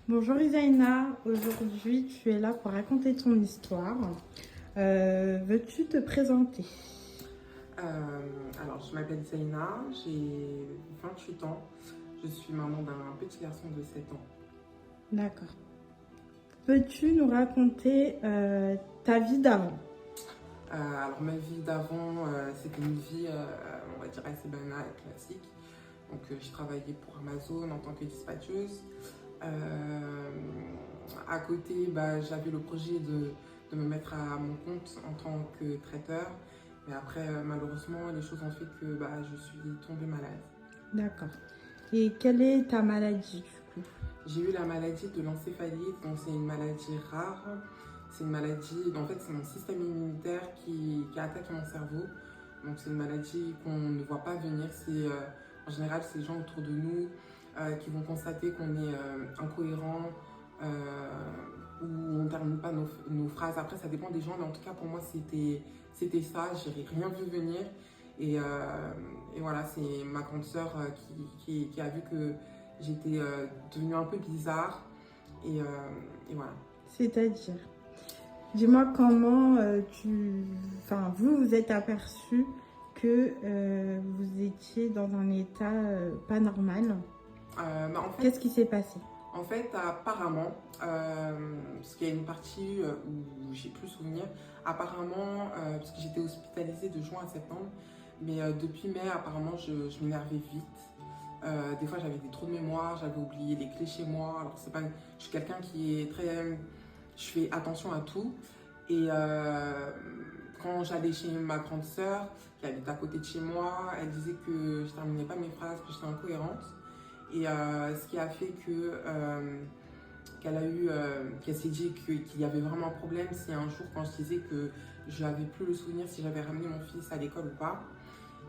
Bonjour Isaïna, aujourd'hui tu es là pour raconter ton histoire. Veux-tu te présenter? Alors, je m'appelle Zaina, j'ai 28 ans. Je suis maman d'un petit garçon de 7 ans. D'accord. Peux-tu nous raconter ta vie d'avant? Alors, ma vie d'avant, c'était une vie, on va dire, assez banale, classique. Donc, je travaillais pour Amazon en tant que dispatcheuse. Euh, à côté, j'avais le projet de me mettre à mon compte en tant que traiteur. Mais après, malheureusement, les choses ont fait que je suis tombée malade. D'accord. Et quelle est ta maladie du coup? J'ai eu la maladie de l'encéphalite, donc c'est une maladie rare. C'est une maladie, en fait, c'est mon système immunitaire qui attaque mon cerveau. Donc c'est une maladie qu'on ne voit pas venir. En général, c'est les gens autour de nous qui vont constater qu'on est incohérent ou on ne termine pas nos phrases. Après, ça dépend des gens, mais en tout cas, pour moi, c'était ça. J'ai rien vu venir. Et, euh, et voilà, c'est ma grande sœur qui a vu que j'étais devenue un peu bizarre. Et, euh, et voilà. C'est-à-dire, dis-moi comment vous vous êtes aperçu que vous étiez dans un état pas normal. En fait, Qu'est-ce qui s'est passé? apparemment, parce qu'il y a une partie où j'ai plus souvenir, apparemment, parce que j'étais hospitalisée de juin à septembre, mais depuis mai, apparemment, je m'énervais vite. Des fois, j'avais des trous de mémoire, j'avais oublié les clés chez moi. Alors, c'est pas, je suis quelqu'un qui est très. Je fais attention à tout. Et quand j'allais chez ma grande sœur, qui habite à côté de chez moi, elle disait que je terminais pas mes phrases, que j'étais incohérente. Et ce qui a fait qu'elle s'est dit qu'il y avait vraiment un problème, c'est un jour quand je disais que je n'avais plus le souvenir si j'avais ramené mon fils à l'école ou pas.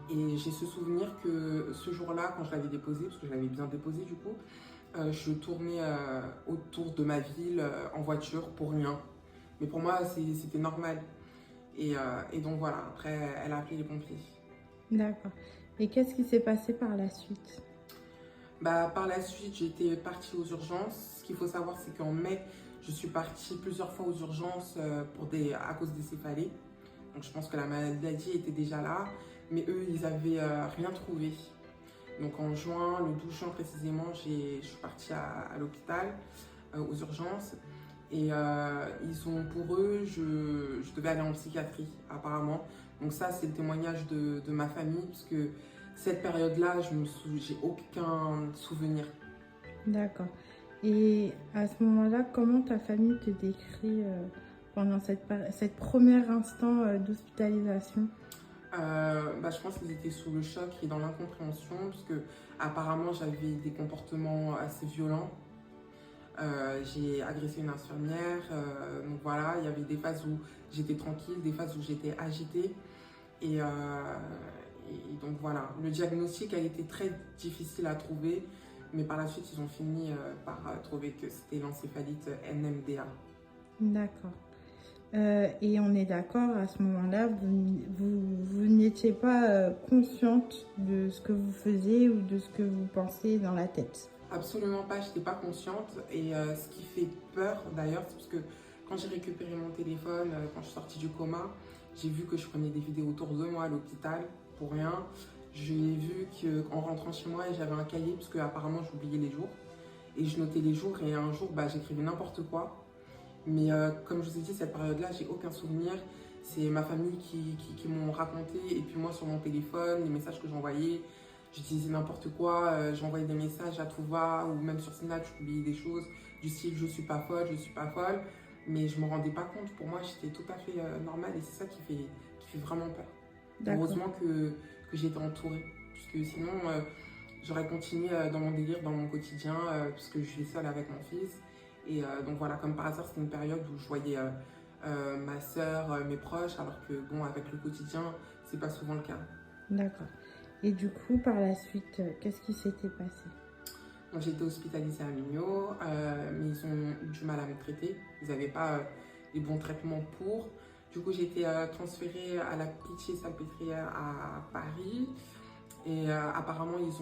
Et j'ai ce souvenir que ce jour-là, quand je l'avais déposé, parce que je l'avais bien déposé du coup, je tournais autour de ma ville en voiture pour rien. Mais pour moi, c'était normal. Et donc voilà, après, elle a appelé les pompiers. D'accord. Et qu'est-ce qui s'est passé par la suite? Par la suite, j'étais partie aux urgences. Ce qu'il faut savoir, c'est qu'en mai, je suis partie plusieurs fois aux urgences à cause des céphalées. Donc je pense que la maladie était déjà là, mais eux, ils n'avaient rien trouvé. Donc en juin, le 12 juin précisément, je suis partie à l'hôpital, aux urgences. Et pour eux, je devais aller en psychiatrie apparemment. Donc ça, c'est le témoignage de ma famille, puisque cette période-là, j'ai aucun souvenir. D'accord. Et à ce moment-là, comment ta famille te décrit pendant cette première instant d'hospitalisation? Je pense qu'ils étaient sous le choc et dans l'incompréhension, puisque apparemment j'avais des comportements assez violents. J'ai agressé une infirmière, donc voilà, il y avait des phases où j'étais tranquille, des phases où j'étais agitée. Et, euh, et donc voilà, le diagnostic a été très difficile à trouver, mais par la suite ils ont fini par trouver que c'était l'encéphalite NMDA. D'accord. Et on est d'accord, à ce moment-là, vous n'étiez pas consciente de ce que vous faisiez ou de ce que vous pensiez dans la tête. Absolument pas, je n'étais pas consciente. Et ce qui fait peur d'ailleurs, c'est parce que quand j'ai récupéré mon téléphone, quand je suis sortie du coma, j'ai vu que je prenais des vidéos autour de moi à l'hôpital pour rien. J'ai vu qu'en rentrant chez moi, j'avais un cahier parce que apparemment j'oubliais les jours. Et je notais les jours et un jour j'écrivais n'importe quoi. Mais comme je vous ai dit, cette période-là, j'ai aucun souvenir. C'est ma famille qui m'ont raconté. Et puis moi, sur mon téléphone, les messages que j'envoyais, j'utilisais n'importe quoi. J'envoyais des messages à tout va. Ou même sur Snap, j'oubliais des choses du style je suis pas folle, je suis pas folle. Mais je ne me rendais pas compte. Pour moi, j'étais tout à fait normale. Et c'est ça qui fait vraiment peur. D'accord. Heureusement que j'étais entourée. Puisque sinon, j'aurais continué dans mon délire, dans mon quotidien. Puisque je suis seule avec mon fils. Et donc voilà, comme par hasard, c'était une période où je voyais ma soeur, mes proches, alors que bon, avec le quotidien, c'est pas souvent le cas. D'accord. Et du coup, par la suite, qu'est-ce qui s'était passé? Donc j'ai été hospitalisée à Millau, mais ils ont eu du mal à me traiter. Ils n'avaient pas les bons traitements pour. Du coup, j'ai été transférée à la Pitié-Salpêtrière à Paris. Et apparemment, ils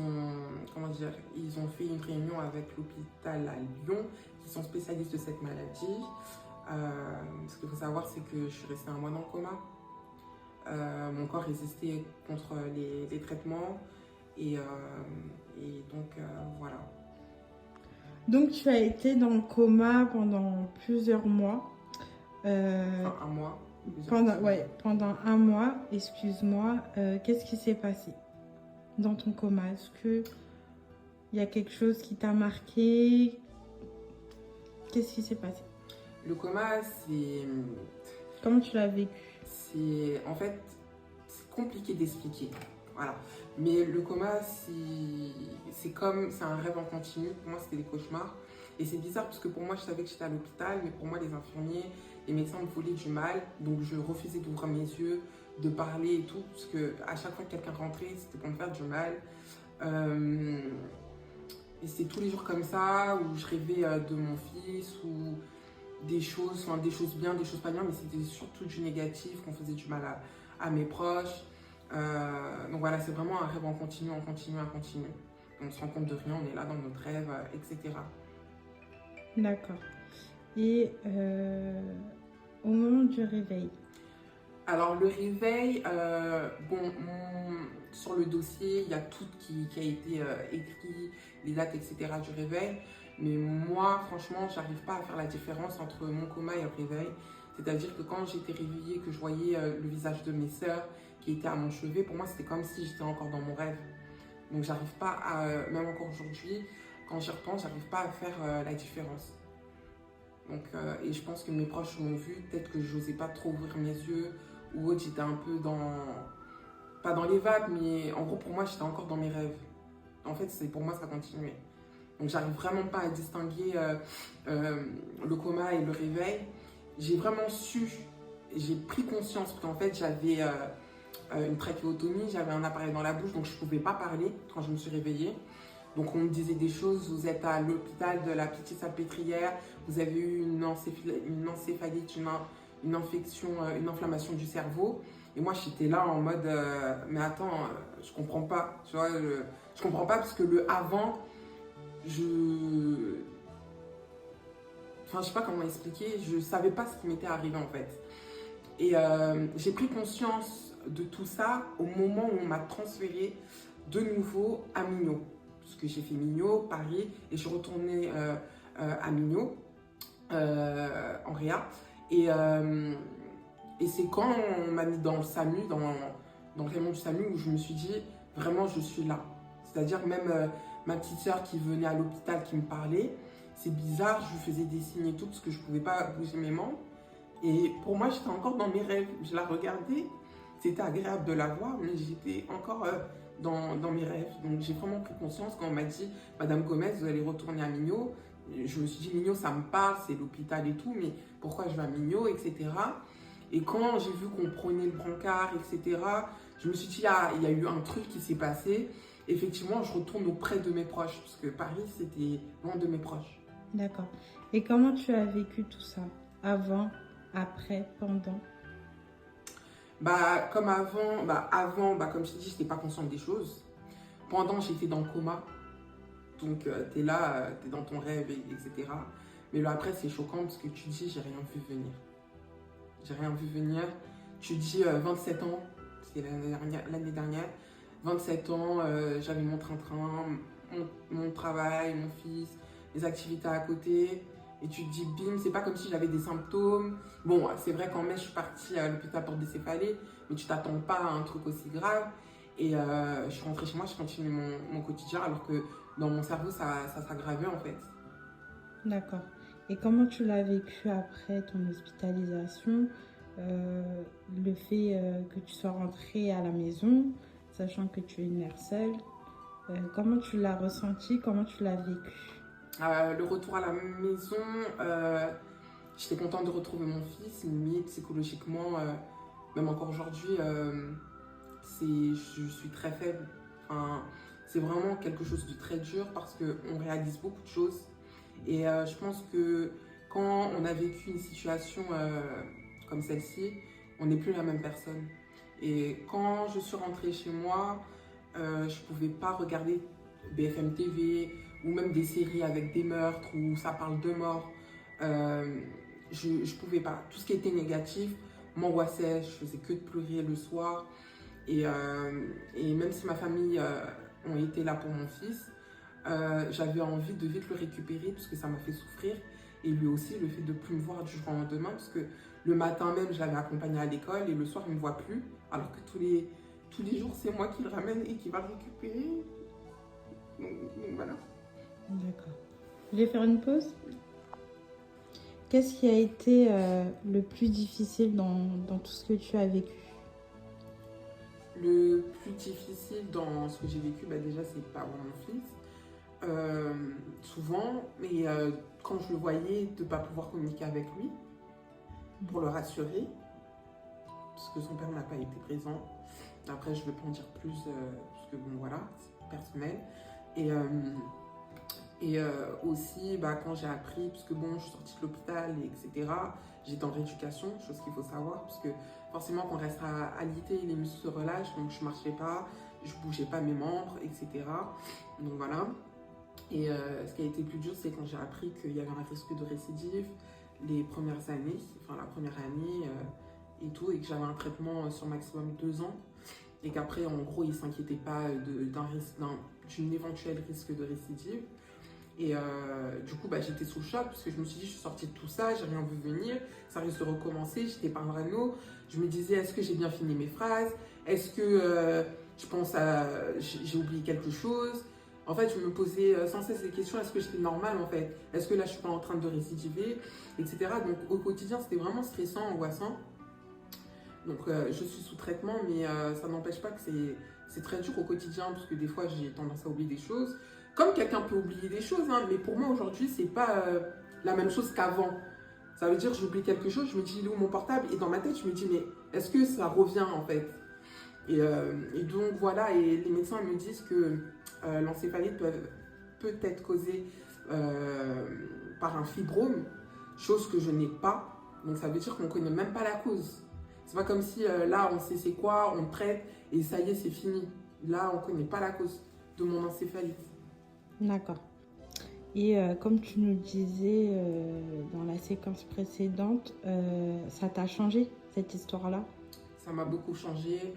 ont fait une réunion avec l'hôpital à Lyon, qui sont spécialistes de cette maladie. Ce qu'il faut savoir, c'est que je suis restée 1 mois dans le coma. Mon corps résistait contre les traitements. Et donc, voilà. Donc, tu as été dans le coma pendant plusieurs mois. Enfin, 1 mois. Pendant 1 mois, excuse-moi. Qu'est-ce qui s'est passé dans ton coma? Est-ce qu'il y a quelque chose qui t'a marqué? Qu'est-ce qui s'est passé? Le coma, c'est... Comment tu l'as vécu? En fait, c'est compliqué d'expliquer. Voilà. Mais le coma, c'est un rêve en continu. Pour moi, c'était des cauchemars. Et c'est bizarre parce que pour moi, je savais que j'étais à l'hôpital, mais pour moi, les infirmiers, les médecins me voulaient du mal. Donc, je refusais d'ouvrir mes yeux, de parler et tout. Parce que à chaque fois que quelqu'un rentrait, c'était pour me faire du mal. Et c'était tous les jours comme ça, où je rêvais de mon fils, ou des choses bien, des choses pas bien, mais c'était surtout du négatif, qu'on faisait du mal à mes proches. Donc voilà, c'est vraiment un rêve en continu, en continu, en continu. On se rend compte de rien, on est là dans notre rêve, etc. D'accord. Et au moment du réveil? Alors le réveil, sur le dossier, il y a tout qui a été écrit, les dates, etc. du réveil. Mais moi, franchement, j'arrive pas à faire la différence entre mon coma et le réveil. C'est-à-dire que quand j'étais réveillée, que je voyais le visage de mes sœurs qui étaient à mon chevet, pour moi, c'était comme si j'étais encore dans mon rêve. Donc, j'arrive pas même encore aujourd'hui, quand j'y repense, j'arrive pas à faire la différence. Donc, et je pense que mes proches m'ont vu, peut-être que je n'osais pas trop ouvrir mes yeux, ou autre, j'étais un peu pas dans les vapes, mais en gros, pour moi, j'étais encore dans mes rêves. En fait, pour moi, ça continuait. Donc, j'arrive vraiment pas à distinguer le coma et le réveil. J'ai vraiment j'ai pris conscience, parce qu'en fait, j'avais une trachéotomie, j'avais un appareil dans la bouche, donc je ne pouvais pas parler quand je me suis réveillée. Donc, on me disait des choses, vous êtes à l'hôpital de la Petite-Salpêtrière, vous avez eu une encéphalite, une infection, une inflammation du cerveau. Et moi, j'étais là en mode, mais attends, je comprends pas, tu vois, je comprends pas parce que le avant, enfin, je sais pas comment expliquer, je savais pas ce qui m'était arrivé en fait. Et j'ai pris conscience de tout ça au moment où on m'a transférée de nouveau à Millau. Parce que j'ai fait Millau, Paris, et je suis retournée à Millau, en réa. Et c'est quand on m'a mis dans le SAMU, dans le rayon du SAMU, où je me suis dit, vraiment, je suis là. C'est-à-dire même ma petite sœur qui venait à l'hôpital, qui me parlait, c'est bizarre, je lui faisais des signes et tout, parce que je ne pouvais pas bouger mes membres. Et pour moi, j'étais encore dans mes rêves. Je la regardais, c'était agréable de la voir, mais j'étais encore dans mes rêves. Donc j'ai vraiment pris conscience quand on m'a dit, Madame Gomez, vous allez retourner à Millau. Je me suis dit, Millau, ça me parle, c'est l'hôpital et tout, mais pourquoi je vais à Millau, etc. Et quand j'ai vu qu'on prenait le brancard, etc., je me suis dit, ah, il y a eu un truc qui s'est passé. Effectivement, je retourne auprès de mes proches, parce que Paris, c'était loin de mes proches. D'accord. Et comment tu as vécu tout ça? Avant, après, pendant? Comme avant, comme je t'ai dit, je n'étais pas consciente des choses. Pendant, j'étais dans le coma. Donc, tu es là, tu es dans ton rêve, etc. Mais là, après, c'est choquant parce que tu dis, j'ai rien vu venir. J'ai rien vu venir. Tu dis 27 ans, c'était l'année dernière. 27 ans, j'avais mon train-train, mon travail, mon fils, les activités à côté. Et tu te dis, bim, c'est pas comme si j'avais des symptômes. Bon, c'est vrai qu'en mai, je suis partie à l'hôpital pour décéphalie, mais tu t'attends pas à un truc aussi grave. Et je suis rentrée chez moi, je continue mon quotidien, alors que dans mon cerveau, ça s'aggravait en fait. D'accord. Et comment tu l'as vécu après ton hospitalisation, le fait que tu sois rentrée à la maison, sachant que tu es une mère seule, comment tu l'as ressenti, comment tu l'as vécu? Le retour à la maison, j'étais contente de retrouver mon fils, mais psychologiquement, même encore aujourd'hui, je suis très faible. Enfin, c'est vraiment quelque chose de très dur parce qu'on réalise beaucoup de choses. Et je pense que quand on a vécu une situation comme celle-ci, on n'est plus la même personne. Et quand je suis rentrée chez moi, je pouvais pas regarder BFM TV ou même des séries avec des meurtres où ça parle de mort. Je pouvais pas. Tout ce qui était négatif m'angoissait, je faisais que de pleurer le soir. Et même si ma famille ont été là pour mon fils, j'avais envie de vite le récupérer parce que ça m'a fait souffrir. Et lui aussi, le fait de ne plus me voir du jour au lendemain, parce que le matin même, je l'avais accompagné à l'école et le soir, il ne me voit plus. Alors que tous les jours, c'est moi qui le ramène et qui va le récupérer. Donc voilà. D'accord. Je vais faire une pause. Qu'est-ce qui a été le plus difficile dans tout ce que tu as vécu? Le plus difficile dans ce que j'ai vécu, déjà, c'est pas avoir mon fils. Souvent, mais quand je le voyais, de ne pas pouvoir communiquer avec lui pour le rassurer, parce que son père n'a pas été présent. Après, je ne vais pas en dire plus, parce que bon, voilà, c'est personnel. Et aussi, quand j'ai appris, parce que bon, je suis sortie de l'hôpital, etc., j'étais en rééducation, chose qu'il faut savoir, parce que forcément, quand on reste à l'ité, les muscles se relâchent, donc je ne marchais pas, je ne bougeais pas mes membres, etc. Donc voilà. Et ce qui a été plus dur, c'est quand j'ai appris qu'il y avait un risque de récidive les premières années, enfin la première année et tout, et que j'avais un traitement sur maximum 2 ans, et qu'après, en gros, ils ne s'inquiétaient pas d'une éventuelle risque de récidive. Et du coup, j'étais sous le choc parce que je me suis dit, je suis sortie de tout ça, j'ai rien vu venir, ça risque de recommencer, j'étais pas parano. Je me disais, est-ce que j'ai bien fini mes phrases? Est-ce que j'ai oublié quelque chose? En fait, je me posais sans cesse les questions, est-ce que j'étais normale en fait? Est-ce que là, je suis pas en train de récidiver? Etc. Donc au quotidien, c'était vraiment stressant, angoissant. Donc je suis sous traitement, mais ça n'empêche pas que c'est très dur au quotidien parce que des fois, j'ai tendance à oublier des choses. Comme quelqu'un peut oublier des choses, hein, mais pour moi aujourd'hui, c'est pas la même chose qu'avant. Ça veut dire que j'oublie quelque chose, je me dis, il est où mon portable? Et dans ma tête, je me dis, mais est-ce que ça revient en fait? Et donc voilà, et les médecins me disent que l'encéphalite peut être causée par un fibrome, chose que je n'ai pas. Donc ça veut dire qu'on ne connaît même pas la cause. C'est pas comme si là, on sait c'est quoi, on traite et ça y est, c'est fini. Là, on ne connaît pas la cause de mon encéphalite. D'accord. Et comme tu nous disais dans la séquence précédente, ça t'a changé cette histoire-là? Ça m'a beaucoup changé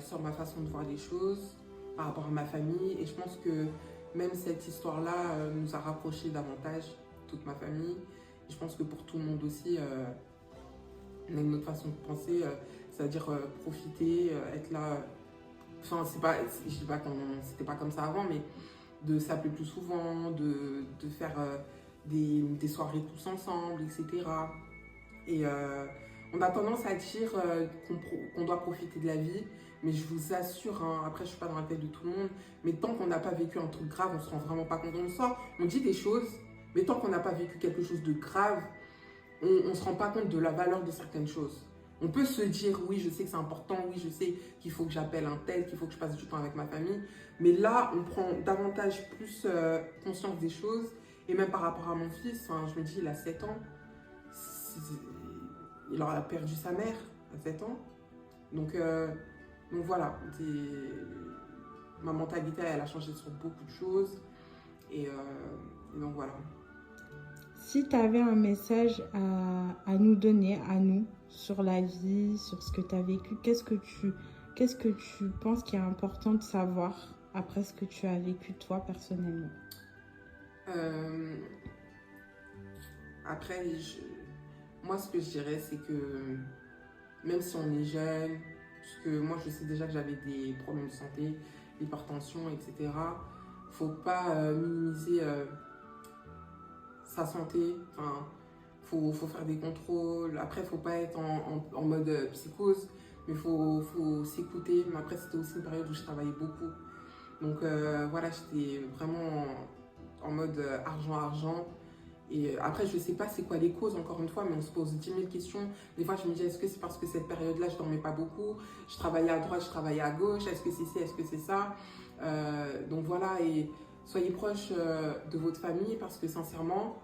sur ma façon de voir les choses par rapport à ma famille. Et je pense que même cette histoire-là nous a rapprochés davantage, toute ma famille. Et je pense que pour tout le monde aussi, on a une autre façon de penser, c'est-à-dire profiter, être là. Enfin, je dis pas que c'était pas comme ça avant, mais de s'appeler plus souvent, de faire des soirées tous ensemble, etc. Et on a tendance à dire qu'on doit profiter de la vie, mais je vous assure, hein, après je suis pas dans la tête de tout le monde, mais tant qu'on n'a pas vécu un truc grave, on se rend vraiment pas compte. On dit des choses, mais tant qu'on n'a pas vécu quelque chose de grave, on se rend pas compte de la valeur de certaines choses. On peut se dire, oui, je sais que c'est important, oui, je sais qu'il faut que j'appelle un tel, qu'il faut que je passe du temps avec ma famille. Mais là, on prend davantage plus conscience des choses. Et même par rapport à mon fils, je me dis, il a 7 ans. Il aura perdu sa mère à 7 ans. Donc voilà, ma mentalité, elle a changé sur beaucoup de choses. Et donc voilà. Si tu avais un message à nous donner, à nous, sur la vie, sur ce que tu as vécu, qu'est-ce que tu penses qu'il est important de savoir après ce que tu as vécu toi personnellement? Après, moi ce que je dirais, c'est que même si on est jeune, parce que moi je sais déjà que j'avais des problèmes de santé, l'hypertension, etc., faut pas minimiser sa santé. Enfin, faut faire des contrôles. Après, faut pas être en mode psychose, mais faut s'écouter. Mais après, c'était aussi une période où je travaillais beaucoup. Donc voilà, j'étais vraiment en mode argent. Et après, je sais pas c'est quoi les causes, encore une fois, mais on se pose 10 000 questions. Des fois, je me dis, est-ce que c'est parce que cette période-là, je dormais pas beaucoup, je travaillais à droite, je travaillais à gauche, est-ce que c'est ci, est-ce que c'est ça? Donc voilà, et soyez proches de votre famille parce que sincèrement,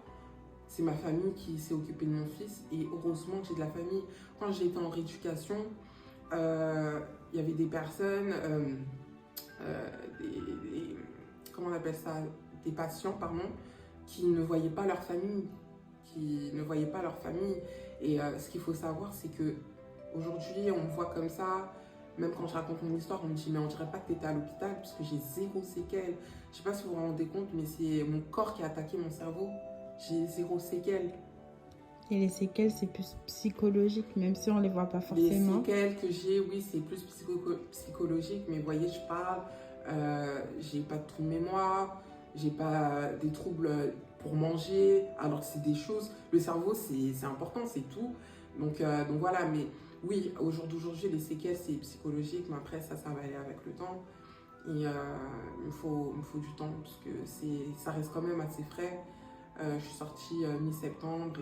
c'est ma famille qui s'est occupée de mon fils et heureusement que j'ai de la famille. Quand j'ai été en rééducation, il y avait des personnes comment on appelle ça, des patients, pardon, qui ne voyaient pas leur famille, Et ce qu'il faut savoir, c'est que aujourd'hui, on me voit comme ça. Même quand je raconte mon histoire, on me dit mais on dirait pas que tu étais à l'hôpital parce que j'ai 0 séquelles. Je sais pas si vous vous rendez compte, mais c'est mon corps qui a attaqué mon cerveau. J'ai 0 séquelles. Et les séquelles, c'est plus psychologique, même si on les voit pas forcément. Les séquelles que j'ai, oui, c'est plus psychologique, mais vous voyez, je parle, j'ai pas de trou de mémoire, j'ai pas des troubles pour manger, alors que c'est des choses, le cerveau, c'est important, c'est tout. Donc voilà, mais oui, au jour d'aujourd'hui, les séquelles, c'est psychologique, mais après, ça va aller avec le temps. Et il me faut du temps, parce que ça reste quand même assez frais. Je suis sortie mi-septembre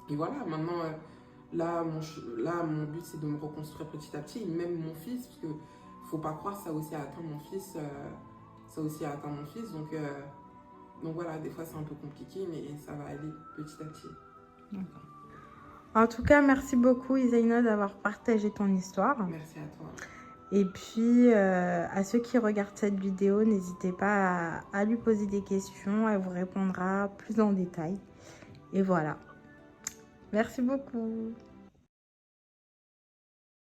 et voilà, maintenant, là, mon but, c'est de me reconstruire petit à petit, et même mon fils, parce que faut pas croire, ça aussi a atteint mon fils. Donc voilà, des fois, c'est un peu compliqué, mais ça va aller petit à petit. D'accord. En tout cas, merci beaucoup Isaïna d'avoir partagé ton histoire. Merci à toi. Et puis, à ceux qui regardent cette vidéo, n'hésitez pas à lui poser des questions, elle vous répondra plus en détail. Et voilà. Merci beaucoup.